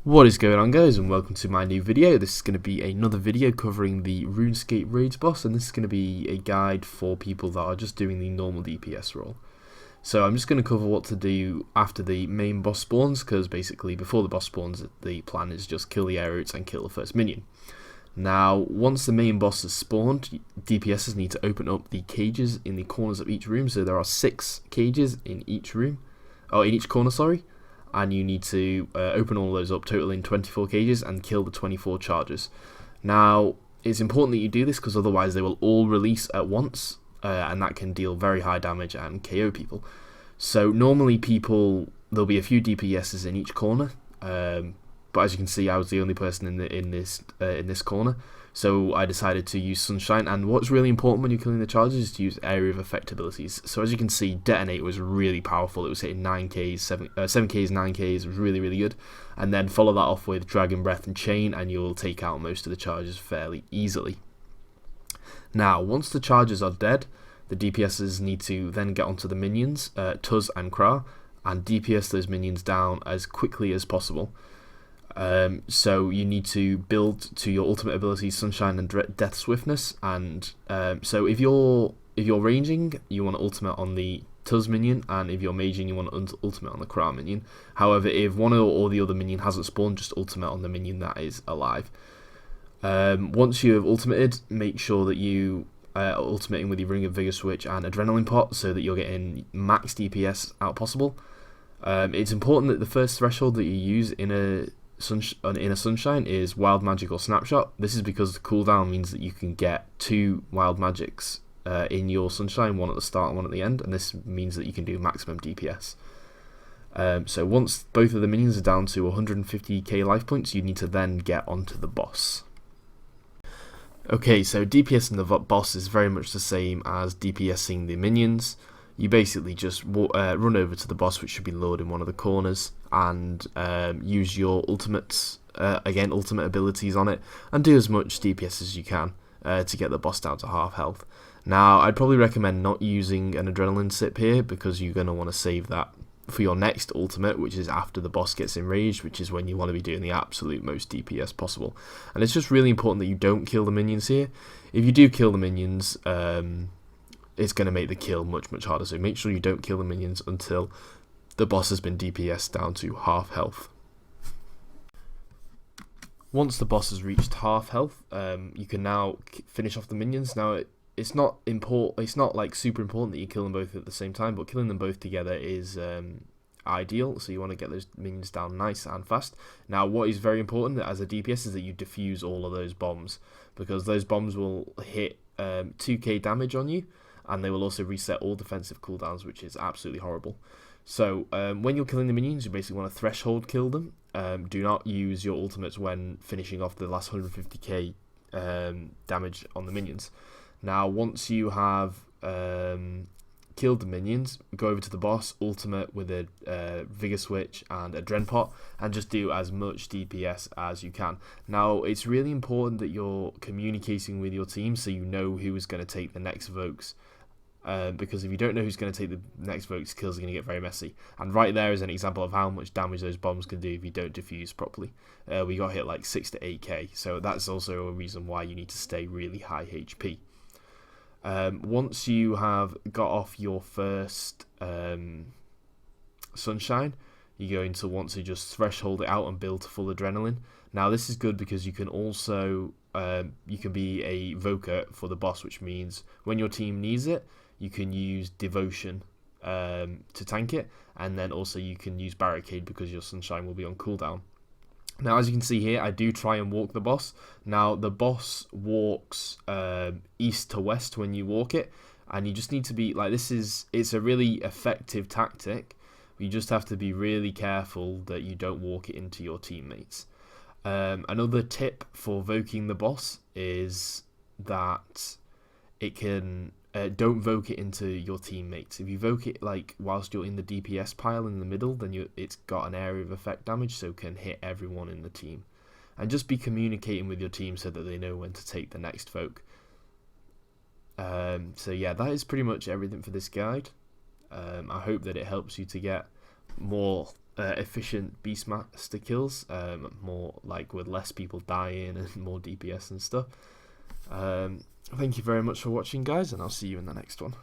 What is going on, guys, and welcome to my new video. This is going to be another video covering the RuneScape Raids boss, and this is going to be a guide for people that are just doing the normal DPS role. So I'm just going to cover what to do after the main boss spawns, because basically before the boss spawns the plan is just kill the air roots and kill the first minion. Now once the main boss has spawned, DPSs need to open up the cages in the corners of each room. So there are 6 cages in each room, in each corner, sorry. And you need to open all those up, totaling 24 cages, and kill the 24 chargers. Now, it's important that you do this because otherwise they will all release at once, and that can deal very high damage and KO people. So normally there'll be a few DPSs in each corner, but as you can see, I was the only person in this corner. So I decided to use Sunshine, and what's really important when you're killing the chargers is to use area of effect abilities. So as you can see, Detonate was really powerful. It was hitting 9Ks, 7Ks, 9Ks. It was really, really good. And then follow that off with Dragon Breath and Chain, and you'll take out most of the chargers fairly easily. Now, once the chargers are dead, the DPSs need to then get onto the minions, Tuz and Kra, and DPS those minions down as quickly as possible. So you need to build to your ultimate abilities, Sunshine and Death Swiftness, and so if you're ranging, you want to ultimate on the Tuz minion, and if you're maging, you want to ultimate on the Kra minion. However, if one or the other minion hasn't spawned, just ultimate on the minion that is alive. Once you have ultimated, make sure that you are ultimating with your Ring of Vigor switch and Adrenaline pot, so that you're getting max DPS out possible. It's important that the first threshold that you use in a Sunshine is Wild Magic or Snapshot. This is because the cooldown means that you can get 2 Wild Magics in your Sunshine, one at the start and one at the end, and this means that you can do maximum DPS. So once both of the minions are down to 150k life points, you need to then get onto the boss. Okay, so DPSing the boss is very much the same as DPSing the minions. You basically just run over to the boss, which should be lowered in one of the corners, and use your ultimate abilities on it, and do as much DPS as you can to get the boss down to half health. Now, I'd probably recommend not using an Adrenaline sip here, because you're going to want to save that for your next ultimate, which is after the boss gets enraged, which is when you want to be doing the absolute most DPS possible. And it's just really important that you don't kill the minions here. If you do kill the minions, it's going to make the kill much, much harder. So make sure you don't kill the minions until the boss has been DPS down to half health. Once the boss has reached half health, you can now finish off the minions. Now, it's not like super important that you kill them both at the same time, but killing them both together is ideal. So you want to get those minions down nice and fast. Now, what is very important as a DPS is that you defuse all of those bombs, because those bombs will hit 2k damage on you, and they will also reset all defensive cooldowns, which is absolutely horrible. So when you're killing the minions, you basically want to threshold kill them. Do not use your ultimates when finishing off the last 150k damage on the minions. Now, once you have killed the minions, go over to the boss, ultimate with a Vigor Switch and a Dren Pot, and just do as much DPS as you can. Now, it's really important that you're communicating with your team so you know who is going to take the next Vokes. Because if you don't know who's going to take the next Vokes, kills are going to get very messy. And right there is an example of how much damage those bombs can do if you don't defuse properly. We got hit like 6 to 8k, so that's also a reason why you need to stay really high HP. Once you have got off your first Sunshine, you're going to want to just threshold it out and build to full Adrenaline. Now, this is good because you can also you can be a Voker for the boss, which means when your team needs it, you can use Devotion to tank it, and then also you can use Barricade because your Sunshine will be on cooldown. Now, as you can see here, I do try and walk the boss. Now, the boss walks east to west when you walk it, and you just need to be like, it's a really effective tactic. You just have to be really careful that you don't walk it into your teammates. Another tip for voking the boss is that it can don't voke it into your teammates. If you voke it like whilst you're in the DPS pile in the middle, then it's got an area of effect damage, so it can hit everyone in the team. And just be communicating with your team so that they know when to take the next voke. So yeah, that is pretty much everything for this guide. I hope that it helps you to get more efficient Beastmaster kills, more like with less people dying and more DPS and stuff. Thank you very much for watching, guys, and I'll see you in the next one.